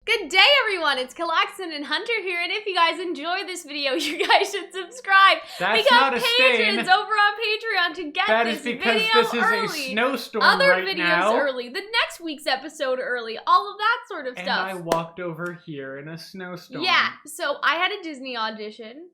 Good day, everyone! It's Calxiyn and Hunter here, and if you guys enjoy this video, you guys should subscribe. That's Become not a patrons stain. over on Patreon to get That this is because video this is early. a snowstorm Other right videos now. early, the next week's episode early, all of that sort of And stuff. I walked over here in a snowstorm. Yeah, so I had a Disney audition,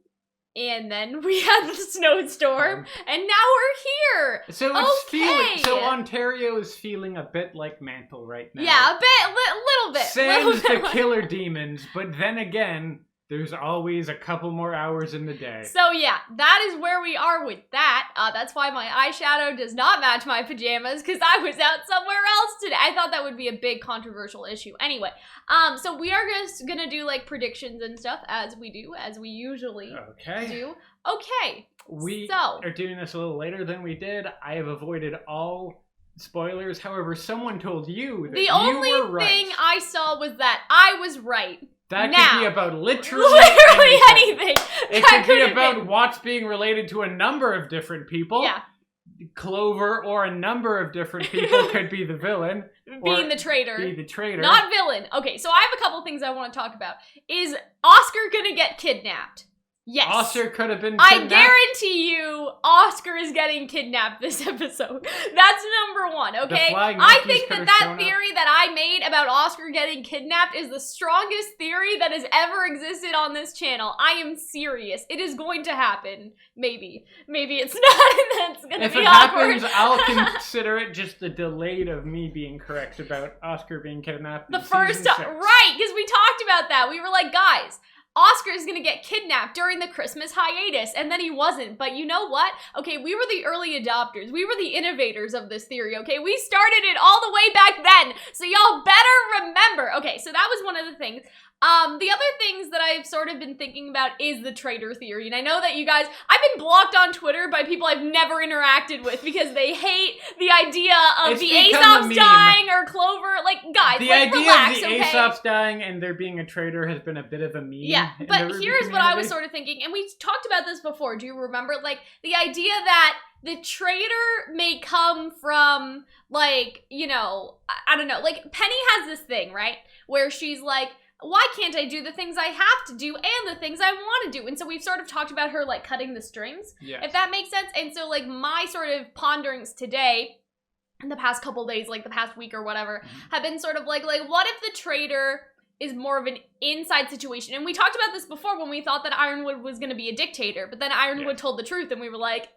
and then we had the snowstorm, and now we're here! So it's Okay. so Ontario is feeling a bit like Mantle right now. Yeah, a bit, little bit. Sans little the bit. killer demons, but then again, there's always a couple more hours in the day. So yeah, that is where we are with that. That's why my eyeshadow does not match my pajamas, because I was out somewhere else today. I thought that would be a big controversial issue. Anyway, so we are just gonna do like predictions and stuff as we usually do. Okay. We So are doing this a little later than we did. I have avoided all spoilers. However, someone told you that the you only were right. thing I saw was that I was right. That Now, could be about literally anything. It That could be have about been. Watts being related to a number of different people. Yeah, Clover or a number of different people could be the villain. being or the traitor. Be the traitor. Not villain. Okay, so I have a couple things I want to talk about. Is Oscar gonna get kidnapped? Yes. Oscar could have been I kidnapped. guarantee you Oscar is getting kidnapped this episode. That's number one, okay? flying I monkeys think could that have shown that up. theory that I made about Oscar getting kidnapped is the strongest theory that has ever existed on this channel. I am serious. It is going to happen. Maybe. Maybe it's not, and that's gonna If be it awkward. happens, I'll consider it just the delayed of me being correct about Oscar being kidnapped. The in first season time, 6. right, because we talked about that. We were like, guys, Oscar's gonna get kidnapped during the Christmas hiatus, and then he wasn't. But you know what? Okay, we were the early adopters. We were the innovators of this theory, okay? We started it all the way back then, so y'all better remember. Okay, so that was one of the things. The other things that I've sort of been thinking about is the traitor theory, and I know that you guys, I've been blocked on Twitter by people I've never interacted with because they hate the idea of It's the become a Aesop's meme. dying or Clover. Like, guys, The like, idea relax, of the okay? Aesop's dying and there being a traitor has been a bit of a meme. Yeah, in but the RWBY here's what I was community. sort of thinking, and we talked about this before. Do you remember? Like, the idea that the traitor may come from, like, you know, I don't know. Like, Penny has this thing, right? Where she's like, why can't I do the things I have to do and the things I want to do? And so we've sort of talked about her, like, cutting the strings, Yes. if that makes sense. And so, like, my sort of ponderings today, in the past couple days, like the past week or whatever, have been sort of like, what if the traitor is more of an inside situation? And we talked about this before when we thought that Ironwood was going to be a dictator, but then Ironwood told the truth and we were like,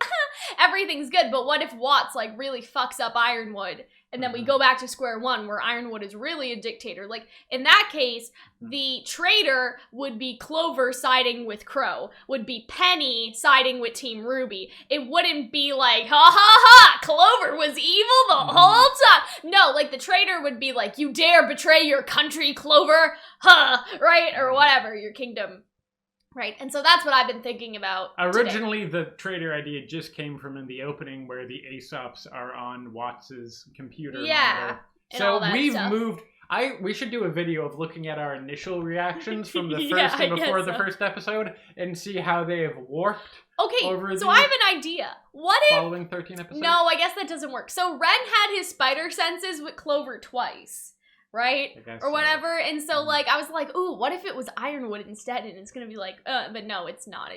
everything's good. But what if Watts, like, really fucks up Ironwood? And then we go back to square one where Ironwood is really a dictator. Like, in that case, the traitor would be Clover siding with Crow, would be Penny siding with Team RWBY. It wouldn't be like, ha ha ha, Clover was evil the whole time. No, like, the traitor would be like, you dare betray your country, Clover? Huh, right? Or whatever, your kingdom. Right, and so that's what I've been thinking about Originally, the traitor idea just came from in the opening where the Aesops are on Watts's computer. Yeah, monitor. and So all that we've stuff. moved. We should do a video of looking at our initial reactions from the Yeah, first I and before guess the so. first episode and see how they have warped Okay, over so the I have an idea. What if... following 13 episodes. No, I guess that doesn't work. So Ren had his spider senses with Clover twice, right? I guess Or so. whatever. And so, like, I was like, ooh, what if it was Ironwood instead? And it's gonna be like, but no, it's not.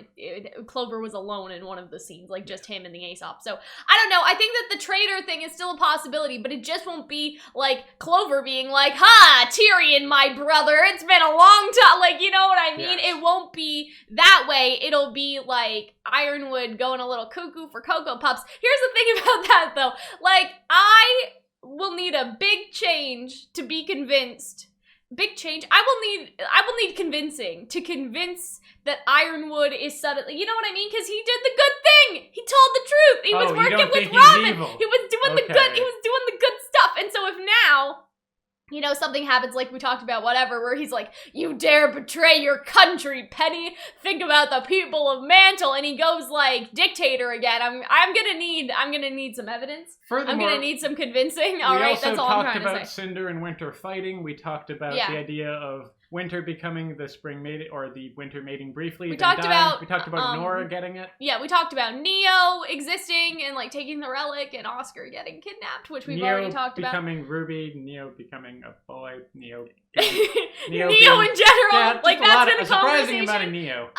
Clover was alone in one of the scenes, like just him and the Aesop. So, I don't know. I think that the traitor thing is still a possibility, but it just won't be like Clover being like, ha, Tyrion, my brother, it's been a long time. Like, you know what I mean? Yes. It won't be that way. It'll be like Ironwood going a little cuckoo for Cocoa Puffs. Here's the thing about that, though. Like, I will need a big change to be convinced. Big change? I will need convincing to convince that Ironwood is suddenly, you know what I mean? Because he did the good thing. He told the truth. He was you working don't with think he's Robin. evil. He was doing the Okay. good. He was doing the good stuff. And so if now, you know, something happens like we talked about, whatever, where he's like, you dare betray your country, Penny. Think about the people of Mantle. And he goes like dictator again. I'm gonna need some evidence. Furthermore, I'm gonna need some convincing. All right, that's all I'm trying We also to talked about say. Cinder and Winter fighting. We talked about Yeah. the idea of Winter becoming the spring mating, or the winter mating briefly. We then talked dying. about, We talked about Nora getting it. Yeah, we talked about Neo existing and like taking the relic, and Oscar getting kidnapped, which we've already talked about. Becoming RWBY, Neo becoming a boy, Neo in general, yeah, like that's been a surprising conversation. amount of Neo.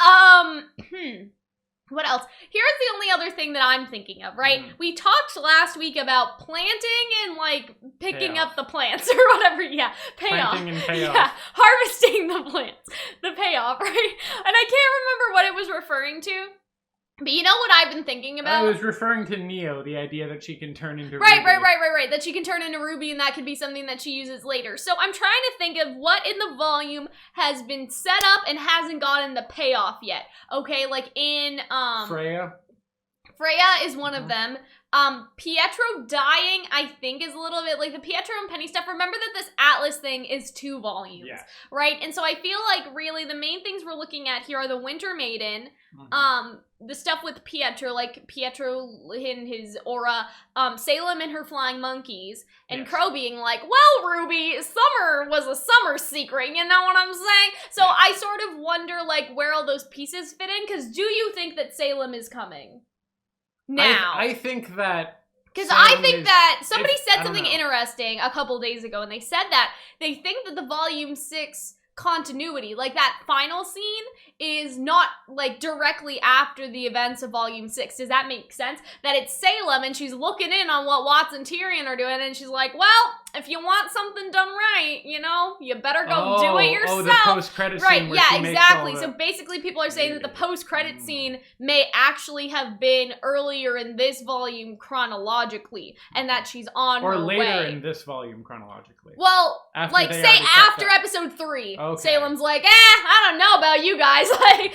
What else? Here's the only other thing that I'm thinking of, right? We talked last week about planting and, like, picking up the plants or whatever. Yeah, payoff. Planting and payoff. Yeah, harvesting the plants. The payoff, right? And I can't remember what it was referring to. But you know what I've been thinking about? I was referring to Neo, the idea that she can turn into Right. RWBY. That she can turn into RWBY, and that could be something that she uses later. So I'm trying to think of what in the volume has been set up and hasn't gotten the payoff yet. Okay, like in Freya is one of them. Pietro dying, I think, is a little bit like the Pietro and Penny stuff. Remember that this Atlas thing is 2 volumes, right? And so I feel like really the main things we're looking at here are the Winter Maiden, the stuff with Pietro, like Pietro in his aura, Salem and her flying monkeys, and Crow being like, well, RWBY, summer was a summer secret, you know what I'm saying? So I sort of wonder, like, where all those pieces fit in, because do you think that Salem is coming? Now. I think that... Because I think that somebody said something know. Interesting a couple days ago, and they said that they think that the Volume 6 continuity, like that final scene, is not, like, directly after the events of Volume 6. Does that make sense? That it's Salem, and she's looking in on what Watts and Tyrion are doing, and she's like, well, if you want something done right, you know, you better go do it yourself. Oh, the post-credit scene where she makes exactly. all So basically people are saying that the post-credit scene may actually have been earlier in this volume chronologically, and that she's on her way. Or later in this volume chronologically. Well, after like, say after episode 3. Okay. Salem's like, I don't know about you guys. Like,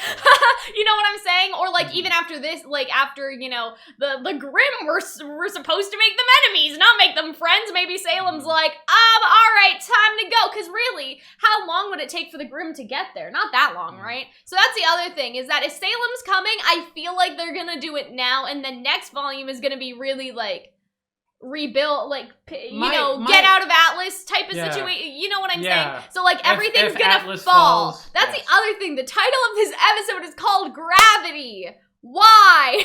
you know what I'm saying? Or, like, even after this, like, after, you know, the Grimm were supposed to make them enemies, not make them friends. Maybe Salem's like, alright, time to go. Because really, how long would it take for the Grimm to get there? Not that long, right? So that's the other thing, is that if Salem's coming, I feel like they're gonna do it now, and the next volume is gonna be really, like, rebuild, like, get out of Atlas type of situation. You know what I'm saying? So, like, everything's gonna Atlas fall. falls, That's the other thing. The title of this episode is called Gravity. Why?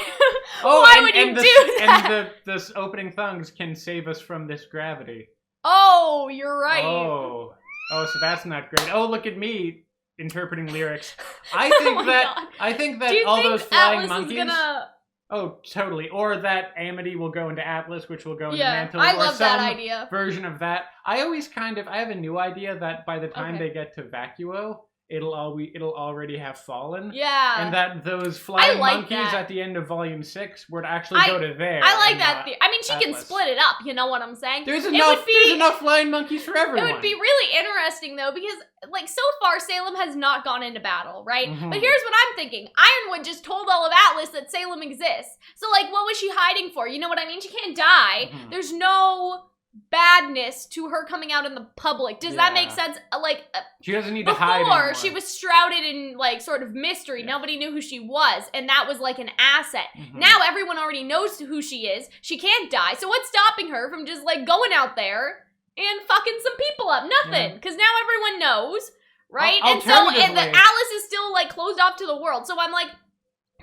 Why would you do that? And this opening thongs can save us from this gravity. Oh, you're right. Oh, so that's not great. Oh, look at me interpreting lyrics. I think that all those flying Atlas monkeys. Is gonna... Oh, totally. Or that Amity will go into Atlas, which will go into Mantle. I or love some that idea. Version of that. I have a new idea that by the time they get to Vacuo, it'll already have fallen. Yeah. And that those flying monkeys that. at the end of Volume 6 would actually go to there. I like that. I mean, she Atlas. can split it up, you know what I'm saying? There's enough flying monkeys for everyone. It would be really interesting, though, because, like, so far, Salem has not gone into battle, right? Mm-hmm. But here's what I'm thinking. Ironwood just told all of Atlas that Salem exists. So, like, what was she hiding for? You know what I mean? She can't die. Mm-hmm. There's no badness to her coming out in the public. Does that make sense? Like, she doesn't need to hide anymore. Before, she was shrouded in, like, sort of mystery. Nobody knew who she was, and that was, like, an asset. Mm-hmm. Now everyone already knows who she is. She can't die. So what's stopping her from just, like, going out there and fucking some people up? Nothing. Because now everyone knows, right? And the Atlas is still, like, closed off to the world. So I'm like,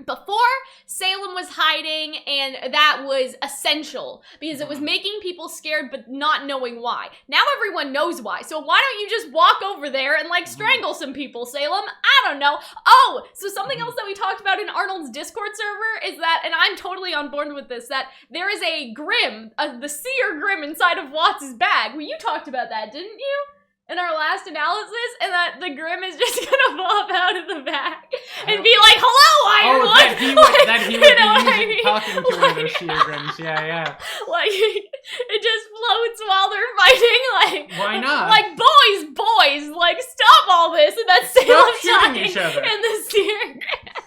before, Salem was hiding, and that was essential, because it was making people scared, but not knowing why. Now everyone knows why, so why don't you just walk over there and, like, strangle some people, Salem? I don't know. Oh, so something else that we talked about in Arnold's Discord server is that, and I'm totally on board with this, that there is a Grimm, the Seer Grimm inside of Watts' bag. Well, you talked about that, didn't you? In our last analysis, and that the Grimm is just gonna pop out of the back and be like, "Hello, Ironwood." Oh, that he would be talking to one of those Seer Grimms. Yeah. Like, it just floats while they're fighting. Like, why not? Like, boys, like, stop all this, and that's Salem shooting each other. And the Seer Grimm.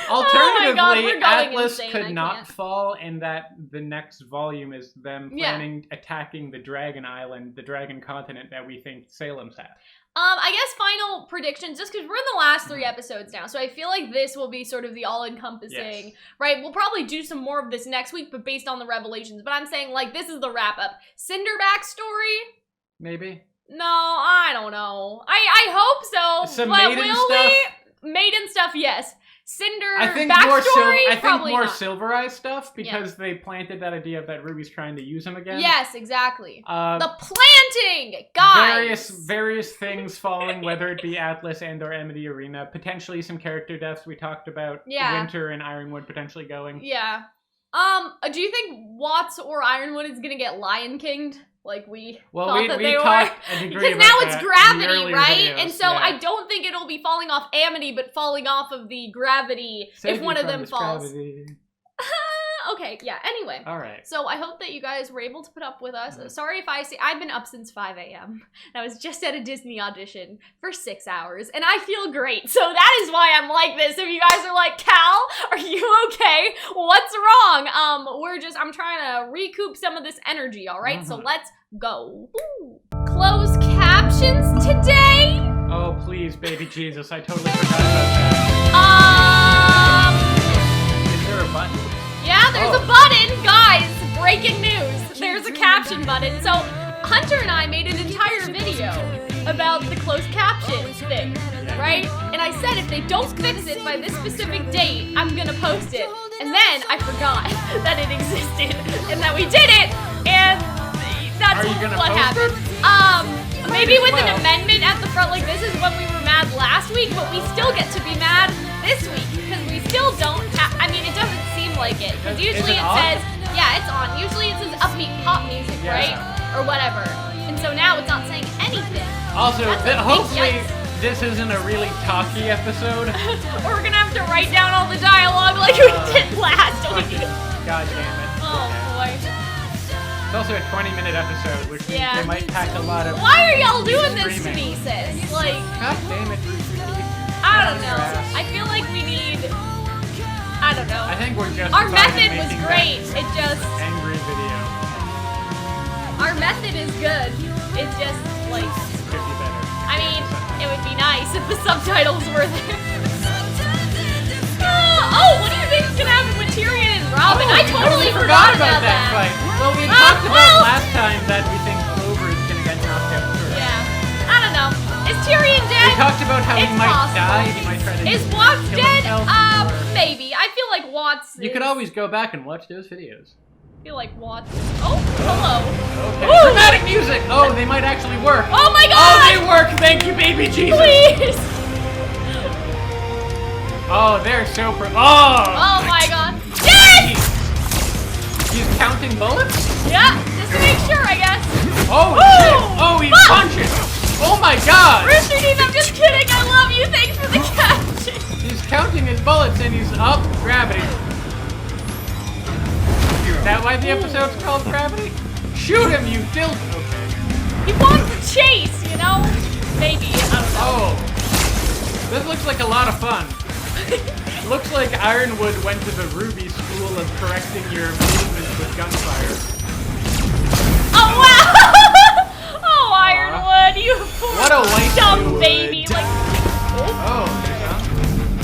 Alternatively, Atlas could not fall, and that the next volume is them planning attacking the Dragon Island, the Dragon Continent that we think Salem's at. I guess final predictions, just because we're in the last 3 episodes now, so I feel like this will be sort of the all-encompassing, right? We'll probably do some more of this next week, but based on the revelations. But I'm saying, like, this is the wrap-up. Cinder backstory? Maybe. No, I don't know. I hope so. Some but maiden will stuff? we? Maiden stuff, yes. Cinder I think backstory, probably more not. Silver Eye stuff because they planted that idea that Ruby's trying to use him again. Yes, exactly. The planting, guys. Various things falling, whether it be Atlas and or Amity Arena. Potentially some character deaths. We talked about Winter and Ironwood potentially going. Yeah. Do you think Watts or Ironwood is gonna get Lion Kinged? Like we thought that they were, because now it's gravity, right? Videos, and so I don't think it'll be falling off Amity, but falling off of the gravity if one of them falls. Okay, yeah. Anyway, all right. So I hope that you guys were able to put up with us. Sorry if I've been up since 5 a.m. I was just at a Disney audition for 6 hours, and I feel great. So that is why I'm like this. If you guys are like, Cal, are you okay? What's wrong? I'm trying to recoup some of this energy. All right, so let's go. Ooh. Closed captions today. Oh please, baby Jesus! I totally forgot about that. Is there a button? Yeah, there's a button, guys. Breaking news. There's a caption button. So Hunter and I made an entire video about the closed captions thing, right? And I said if they don't fix it by this specific date, I'm gonna post it. And then I forgot that it existed and that we did it, and that's what happened. Maybe with an amendment at the front, like this is when we were mad last week, but we still get to be mad this week because we still don't. I mean, it doesn't seem like it because usually it says, yeah, it's on. Usually it says upbeat pop music, right, or whatever. And so now it's not saying anything. Also, hopefully this isn't a really talky episode. Or we're gonna have to write down all the dialogue like we did last week. God damn it. Oh boy. It's also a 20-minute episode, which means they might pack a lot of. Why are y'all doing this to me, sis? Like, God damn it, I don't know. I feel like we need. I don't know. I think we're just. Our method was great. It just. Angry video. Our method is good. It's just like. Could be better. I mean, it would be nice if the subtitles were there. What do you think is gonna happen with Tyrion and Robin? I totally forgot about that fight. Well, we talked about last time that we think Clover is gonna get knocked out first. Yeah. I don't know. Is Tyrion dead? We talked about how he might die. He might try to. Is Watts dead? Maybe. I feel like Watts. You could always go back and watch those videos. I feel like Watts. Oh, hello. Okay. Ooh. Dramatic music. Oh, they might actually work. Oh my God! Oh, they work. Thank you, baby Jesus. Please. Oh, they're so Oh my God. Yes! He's counting bullets? Yeah, just to make sure, I guess. Oh, shit. Oh, he's punching. Oh my God. Rooster Teeth, I'm just kidding. I love you. Thanks for the caption. He's counting his bullets and he's up gravity. Is that why the episode's called Gravity? Shoot him, you dildo. Okay. He wants to chase, you know? Maybe. I don't know. Oh. This looks like a lot of fun. Looks like Ironwood went to the RWBY school of correcting your movements with gunfire. Oh wow! Oh Ironwood, you poor what a white dumb baby! Like,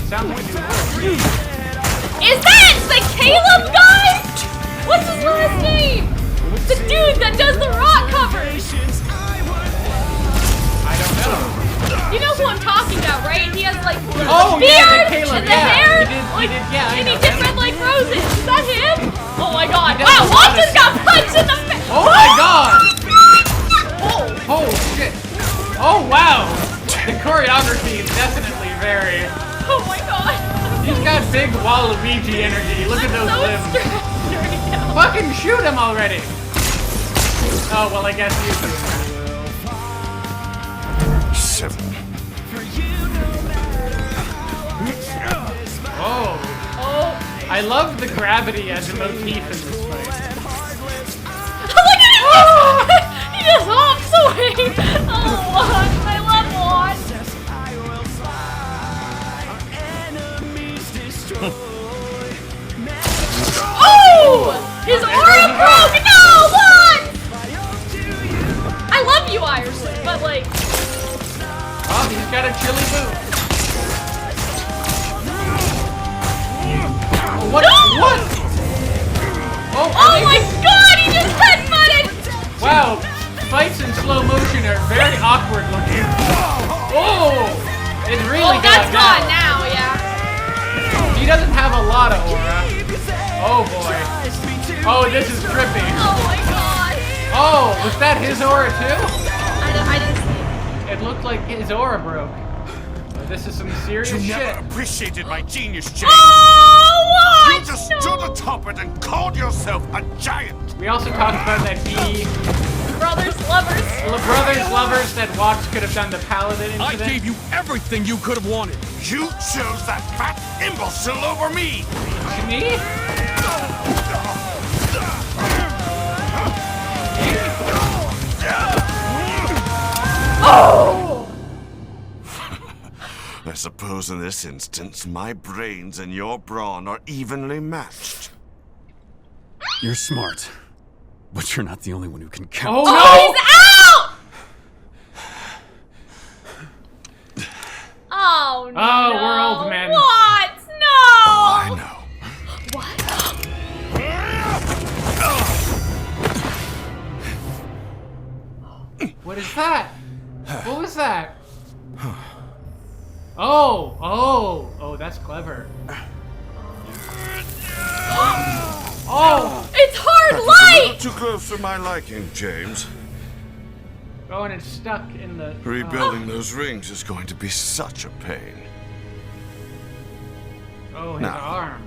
sounds like a new word. Is that the Caleb guy? What's his last name? The dude that does the rock covers. I don't know. You know who I'm talking about, right? He has like the beard the Caleb, and the hair, he did, and he did red like roses. Is that him? Oh my God! Wow, Watts just got punched in the face. Oh my God! Oh shit! Oh wow! The choreography is definitely very. Oh my God! He's got big Waluigi energy. Look at those limbs. Right now. Fucking shoot him already! Oh well, I guess you will. 7. Oh. I love the gravity as a motif in this fight. Look at him! He just hops away! Oh, Watts. I love Watts. Oh! His aura broke! No, Watts! I love you, Ireland, but like... Oh, he's got a chilly boot. What? No! What? Oh my God! He just headbutted! Wow. fights in slow motion are very awkward looking. Oh! It's really that's gone gone now, yeah. He doesn't have a lot of aura. Oh boy. Oh, this is trippy. Oh my god. Oh, was that his aura too? I didn't see it. It looked like his aura broke. This is some serious shit. You never appreciated my genius, James. Oh, what? You just stood atop it and called yourself a giant. We also talked about that Brothers, lovers. brothers, lovers, that Watts could have done the Paladin incident. I gave you everything you could have wanted. You chose that fat imbecile over me. Me? Oh! I suppose in this instance, my brains and your brawn are evenly matched. You're smart, but you're not the only one who can count. Oh Oh, no! he's out! Oh no. Oh, we're old men. What? No! I know. What? What is that? What was that? Oh, that's clever. Oh! It's hard That was a light! little too close for my liking, James. Oh, and it's stuck in the... Rebuilding those rings is going to be such a pain. Oh, his Now. arm.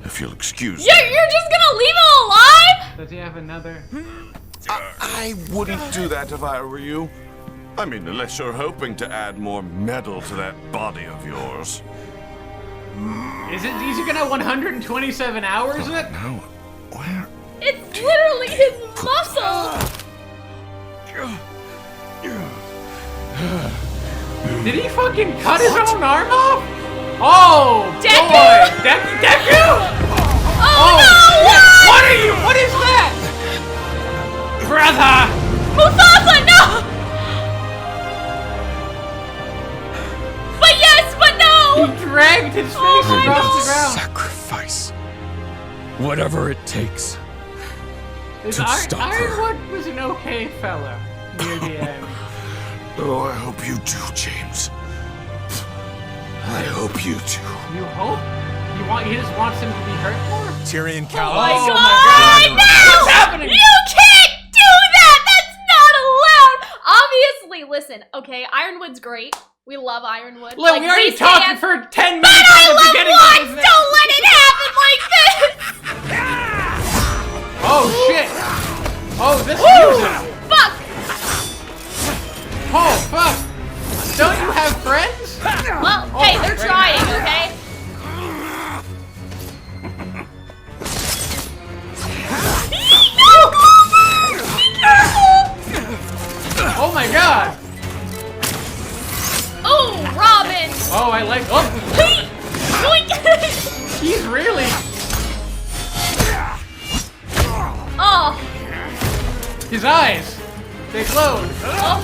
If you'll excuse me. You're just gonna leave him alive? Does he have another? I wouldn't do that if I were you. I mean, unless you're hoping to add more metal to that body of yours. Is it? Is he gonna have 127 hours of it? No. Where? It's literally his muscle! Did he fucking cut his own arm off? Oh, Deku? boy! Deku! Oh, no! Shit. What are you? What is that? Brother! Mufasa, no! But yes, but no! He dragged his face Oh my across God. the ground. Sacrifice. Whatever it takes. His To stop her. Ironwood was an okay fella near the end. Oh, I hope you do, James. I hope you do. You hope? He just wants him to be hurt more? Tyrion Oh Calxiyn. my Oh god! my God. No! What's happening? You can't do that! That's not allowed! Obviously, listen, okay, Ironwood's great. We love Ironwood. Look, we already talked stand- for 10 But minutes I at the love beginning Watts! of this. Don't let it happen like this! Oh shit! Oh, this Woo! music! Fuck! Oh fuck! Don't you have friends? Well, hey, they're right. trying, okay? Oh my god! Oh, Robin! Oh, I like. Oh, he's really. Oh, His eyes, they glowed. oh,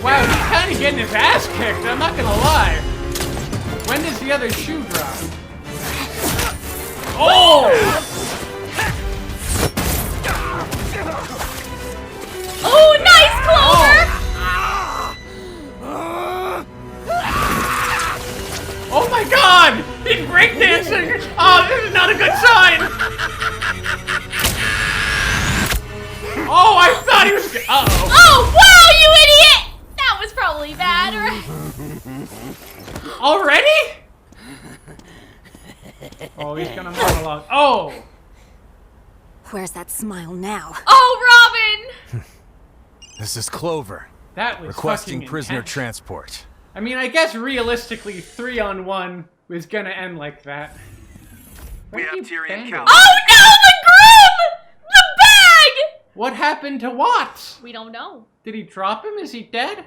Wow, he's kind of getting his ass kicked. I'm not gonna lie. When does the other shoe drop? Oh! oh, nice, Clover! Oh my god! He's breakdancing! Oh, this is not a good sign! Oh, I thought he was. Uh-oh. Oh, wow, you idiot! That was probably bad, right? Already? Oh, he's gonna monologue. Oh! Where's that smile now? Oh, Robin! This is Clover. That was Requesting fucking prisoner intense. transport. I mean, I guess realistically, 3-on-1 was gonna end like that. We Where'd have you Tyrion bang Calxiyn. it? Oh no, the groom! The bag! What happened to Watts? We don't know. Did he drop him? Is he dead?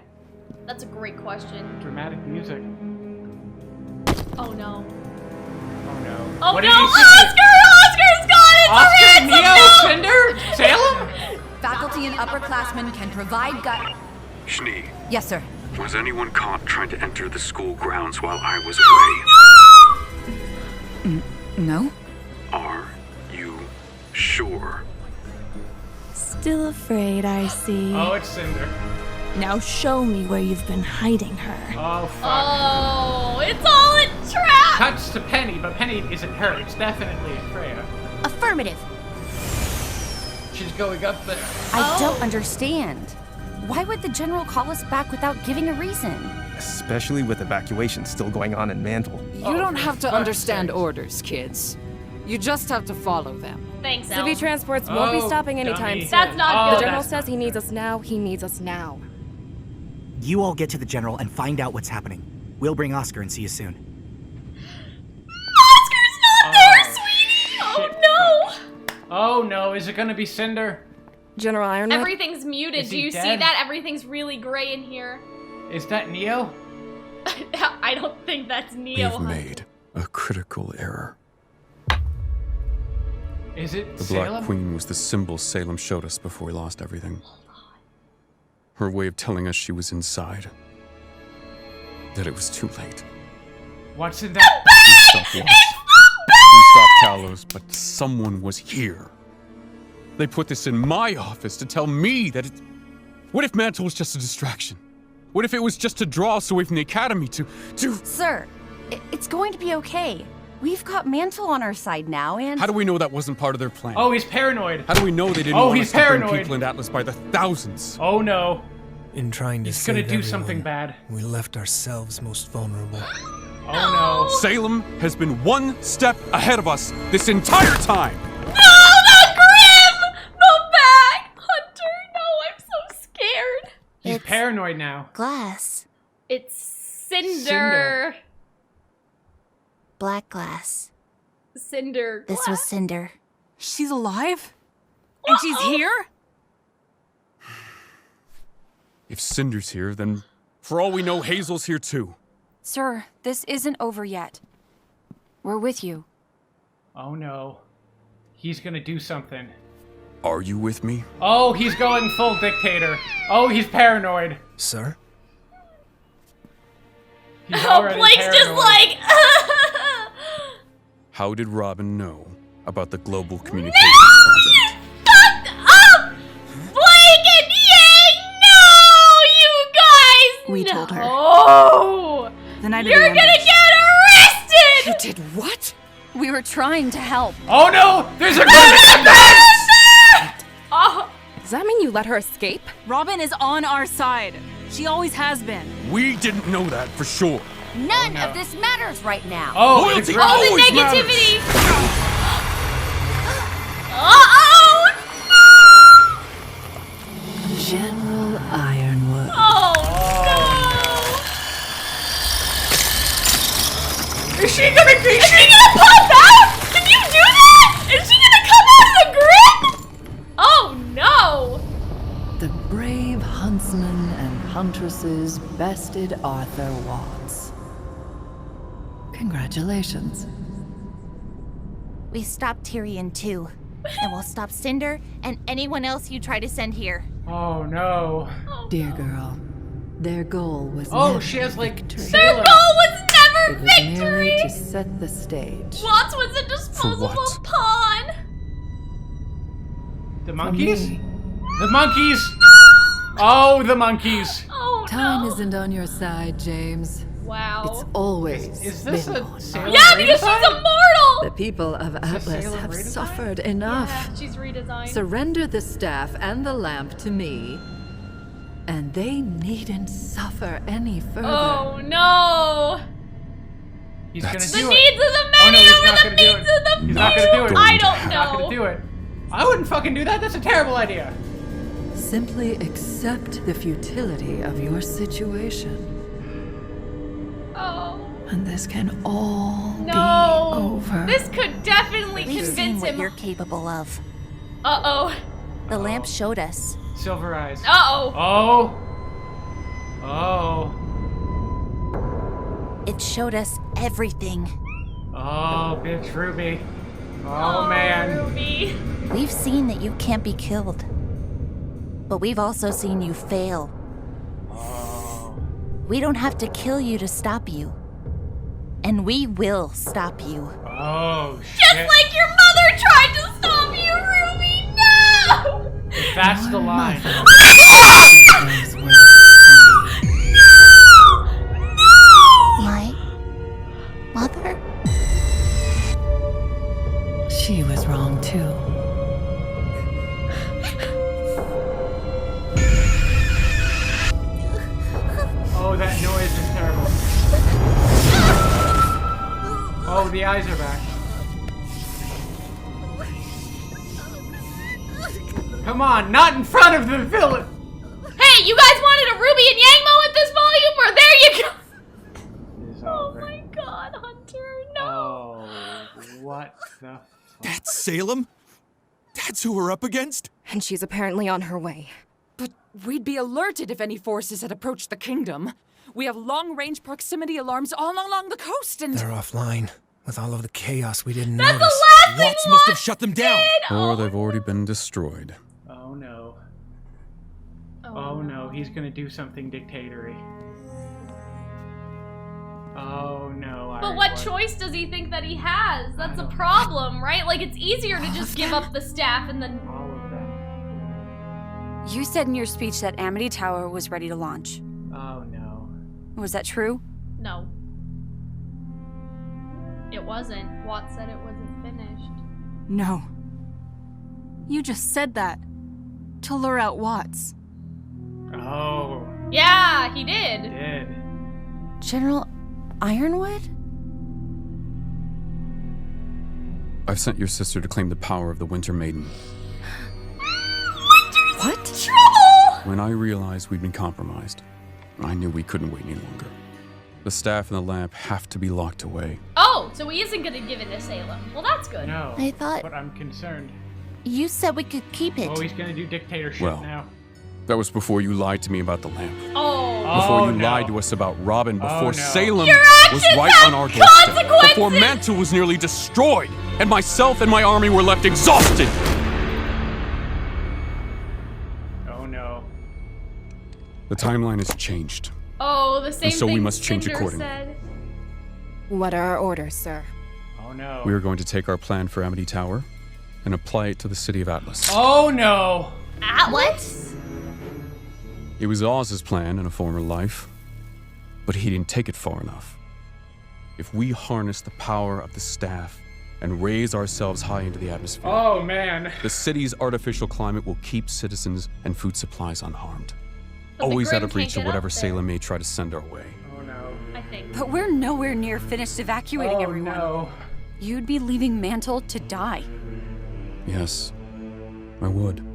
That's a great question. Dramatic music. Oh no. Oh no. Oh What no! did he see? Oscar's gone! It's a Oscar, ransom Neo, note! Cinder, Salem? Faculty and upperclassmen can provide Schnee, Yes, sir. was anyone caught trying to enter the school grounds while I was away? No? Are you sure? Still afraid, I see. Oh, it's Cinder. Now show me where you've been hiding her. Oh, fuck. Oh, it's all a trap! Cuts to Penny, but Penny isn't her. It's definitely Freya. Affirmative. She's going up there. I don't understand. Why would the general call us back without giving a reason? Especially with evacuations still going on in Mantle. You don't have to understand orders, kids. You just have to follow them. Thanks, Elle. Civvy transports won't be stopping anytime soon. That's not good. The general says he needs us now. He needs us now. You all get to the general and find out what's happening. We'll bring Oscar and see you soon. Oscar's not there, sweetie! Oh no! Oh no, is it gonna be Cinder? General Ironwood? Everything's muted. Do you see that? Everything's really gray in here. Is that Neo? I don't think that's Neo. We've made a critical error. Is it The Salem? Black Queen was the symbol Salem showed us before we lost everything. Her way of telling us she was inside. That it was too late. What's in that? We stopped Kalos, but someone was here. They put this in my office to tell me that it... What if Mantle was just a distraction? What if it was just to draw us away from the Academy to... Sir, it's going to be okay. We've got Mantle on our side now, and... How do we know that wasn't part of their plan? Oh, he's paranoid. How do we know they didn't want us to burn people in Atlas by the thousands? Oh no. In trying to He's gonna save do everyone, something bad. We left ourselves most vulnerable. Oh no. Salem has been one step ahead of us this entire time! No, not Grim! Not back! Hunter, no, I'm so scared. He's paranoid now. Glass. It's Cinder. Black glass. Cinder. This was Cinder. She's alive? And she's here? If Cinder's here, then for all we know, Hazel's here too. Sir, this isn't over yet. We're with you. Oh no. He's gonna do something. Are you with me? Oh, he's going full dictator. Oh, he's paranoid. Sir? He's Oh, already Blake's paranoid. just like... How did Robin know about the global communications project? Shut up! Blake and Yang, no! You guys, We told her. Oh! The night of You're the gonna ambush. get arrested! You did what? We were trying to help. Oh no! There's a Oh, Does that mean you let her escape? Robin is on our side. She always has been. We didn't know that for sure. None of this matters right now. Oh, Loyalty the all the always negativity! Uh-oh! General Ironwood. Oh, no! Is she gonna pop out? Can you do that? Is she gonna come out of the grip? Oh, no! The brave huntsman and huntresses bested Arthur Watts. Congratulations. We stopped Tyrion too. And we'll stop Cinder and anyone else you try to send here. Oh no. Dear girl, their goal was Oh, never she has like victory. Their goal was never It was victory! merely to set the stage. Watts was a disposable what? pawn! The monkeys? me. The monkeys! Oh, the monkeys! Oh, Time no. isn't on your side, James. Wow. It's always Is this been a on Sailor Yeah, because she's redesign? immortal! The people of Atlas Sailor have redesign? suffered enough. Yeah, she's redesigned. Surrender the staff and the lamp to me, and they needn't suffer any further. Oh, no! He's That's- The gonna do needs it. of the Oh many no, he's over not the gonna do needs it. of the He's not gonna do it. I don't He's not know. gonna do it. I wouldn't fucking do that. That's a terrible idea. Simply accept the futility of your situation, Oh, and this can all be no. over. This could definitely We've seen convince what him. you're capable of. Uh-oh. The lamp showed us. Silver eyes. Uh-oh. Oh. Oh. It showed us everything. Oh, bitch, Ruby. Oh, man. Ruby. We've seen that you can't be killed. But we've also seen you fail. We don't have to kill you to stop you. And we will stop you. Oh, shit. Just like your mother tried to stop you, Ruby. No! That's the line. My mother? She was wrong too. Oh, that noise is terrible. Oh, the eyes are back. Come on, not in front of the villain! Hey, you guys wanted a Ruby and Yang moment this volume? Or there you go! Oh my god, Hunter, no! Oh, what the fuck? That's Salem? That's who we're up against? And she's apparently on her way. But we'd be alerted if any forces had approached the kingdom. We have long-range proximity alarms all along the coast and— They're offline. With all of the chaos we didn't That's notice. the last thing Watts must have shut them down! Oh. Or they've already been destroyed. Oh no. Oh no, he's gonna do something dictatory. Oh no. But what choice does he think that he has? That's a problem, right? Like, it's easier to just give up the staff and then... All of that. You said in your speech that Amity Tower was ready to launch. Oh no. Was that true? No. It wasn't. Watt said it wasn't finished. No. You just said that. To lure out Watts. Oh. Yeah, he did. He did. General Ironwood? I've sent your sister to claim the power of the Winter Maiden. What? Trouble! When I realized we'd been compromised, I knew we couldn't wait any longer. The staff and the lamp have to be locked away. Oh, so he isn't gonna give it to Salem. Well, that's good. No. I thought- But I'm concerned. You said we could keep it. Oh, he's gonna do dictatorship Well, now. That was before you lied to me about the lamp. Oh. Before you no. lied to us about Robin. Before no. Salem Your was actions right have on our doorstep. consequences! Before Mantle was nearly destroyed. And myself and my army were left exhausted. Oh no. The timeline has changed. Oh, the same And so we thing must change Cinder accordingly. said. What are our orders, sir? Oh no. We are going to take our plan for Amity Tower and apply it to the city of Atlas. Oh no. Atlas? It was Oz's plan in a former life, but he didn't take it far enough. If we harness the power of the staff and raise ourselves high into the atmosphere, Oh man. the city's artificial climate will keep citizens and food supplies unharmed. But the Always out Grim of reach can't of get whatever up there. Salem may try to send our way. Oh no. I think. But we're nowhere near finished evacuating Oh everyone. no. You'd be leaving Mantle to die. Yes, I would.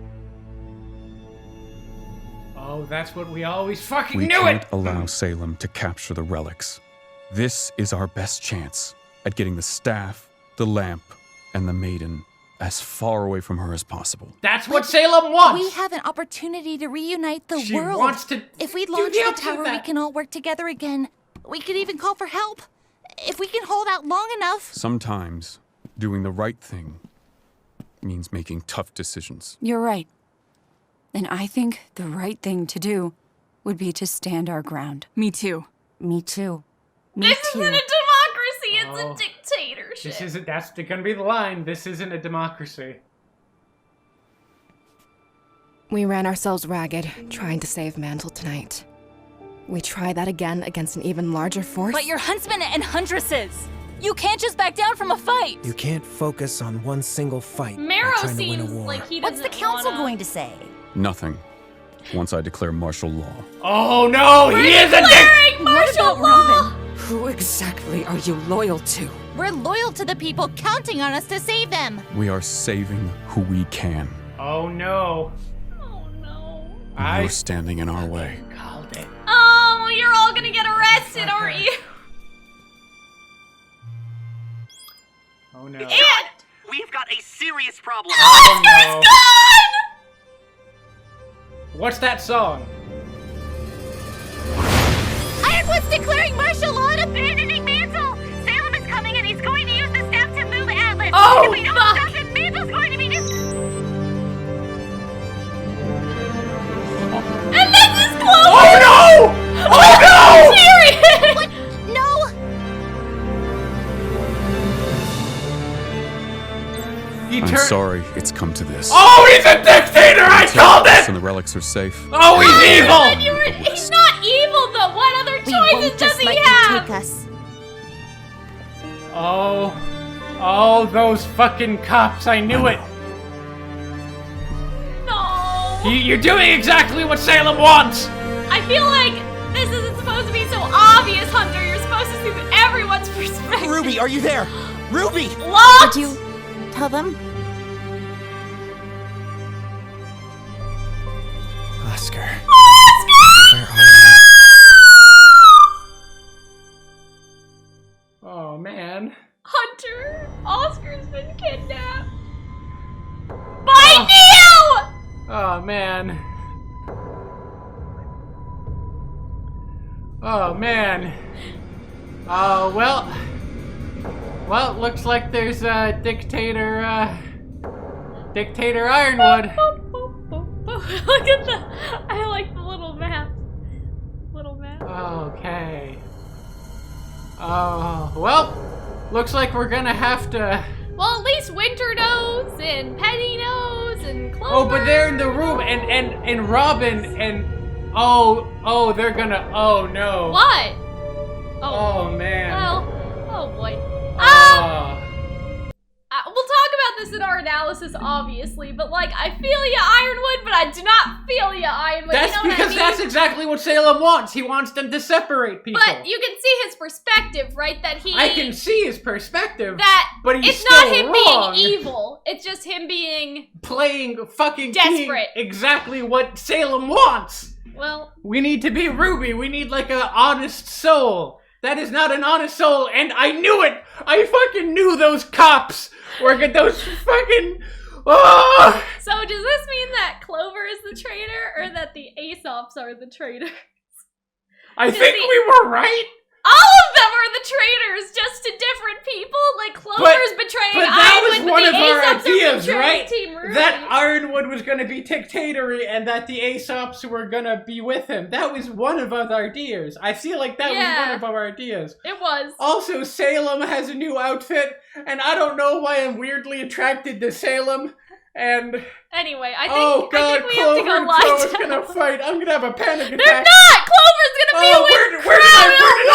Oh, that's what we always fucking We knew can't it. allow Salem to capture the relics. This is our best chance at getting the staff, the lamp, and the maiden as far away from her as possible. That's what Salem wants. We have an opportunity to reunite the She world. wants to If we do launch the the opposite of tower, we that. can all work together again. We could even call for help. If we can hold out long enough. Sometimes doing the right thing means making tough decisions. You're right. And I think the right thing to do would be to stand our ground. Me too. Me too. Me This too. isn't a democracy, it's Oh. a dictatorship. This isn't. That's gonna be the line. This isn't a democracy. We ran ourselves ragged, trying to save Mantle tonight. We try that again against an even larger force. But you're huntsmen and huntresses! You can't just back down from a fight! You can't focus on one single fight while Marrow trying to win a seems war. like he doesn't What's the council wanna... going to say? Nothing. Once I declare martial law. Oh no, he is a dick. Declaring martial law! Who exactly are you loyal to? We're loyal to the people counting on us to save them. We are saving who we can. Oh no. Oh no. And you're standing in our way. Called it. Oh, you're all gonna get arrested, aren't you? Oh no. And We've got a serious problem. Oh no. gone! What's that song? Ironwood's declaring martial law and abandoning Mantle. Salem is coming and he's going to use the staff to move Atlas. Oh, if we don't fuck. stop it, Mantle's going to be And this is close! Oh no! Oh no! Tyrion! What? No! He I'm turned. sorry it's come to this. Oh, he's a dictator! I Until and the relics are safe. Oh, he's evil! He's not evil, though. What other choices does he have? Take us. Oh, those fucking cops! I knew it. No. You're doing exactly what Salem wants. I feel like this isn't supposed to be so obvious, Hunter. You're supposed to see everyone's perspective. Ruby, are you there? Ruby! What? Did you tell them? Oscar. Oscar! Where are you? Oh, man. Hunter, Oscar's been kidnapped. By Neo! Oh, man. Oh, man. Oh, well, it looks like there's Dictator Ironwood. Look at I like the little map. Okay. Oh, well, looks like we're gonna have to... Well, at least Winter knows, and Penny knows, and Clover. Oh, but they're in the room, and Robin, and... Oh, they're gonna... Oh, no. What? Oh, man. Well, oh boy. We'll talk about this in our analysis, obviously, but like, I feel ya, Ironwood, but I do not feel ya, Ironwood. That's you know because what I mean? that's exactly what Salem wants. He wants them to separate people. But you can see his perspective, right? That he... I can see his perspective, but he's it's not still him wrong. being evil. It's just him being... Playing fucking desperate. Exactly what Salem wants. Well... We need to be Ruby. We need like an honest soul. That is not an honest soul, and I knew it! I fucking knew those cops were those fucking... Oh! So does this mean that Clover is the traitor, or that the Aesops are the traitors? I think we were right! All of them are the traitors, just to different people. Like Clover's betraying but that Ironwood, was one but the of our Aesops are ideas, betraying right? Team Ruby. That Ironwood was gonna be dictatory and that the Aesops were gonna be with him. That was one of our ideas. I feel like that was one of our ideas. It was. Also, Salem has a new outfit, and I don't know why I'm weirdly attracted to Salem. And anyway, I think, oh god, I think we have to go Clover and lie Crow is down. gonna fight. I'm gonna have a panic attack. They're not! Clover's gonna be with where did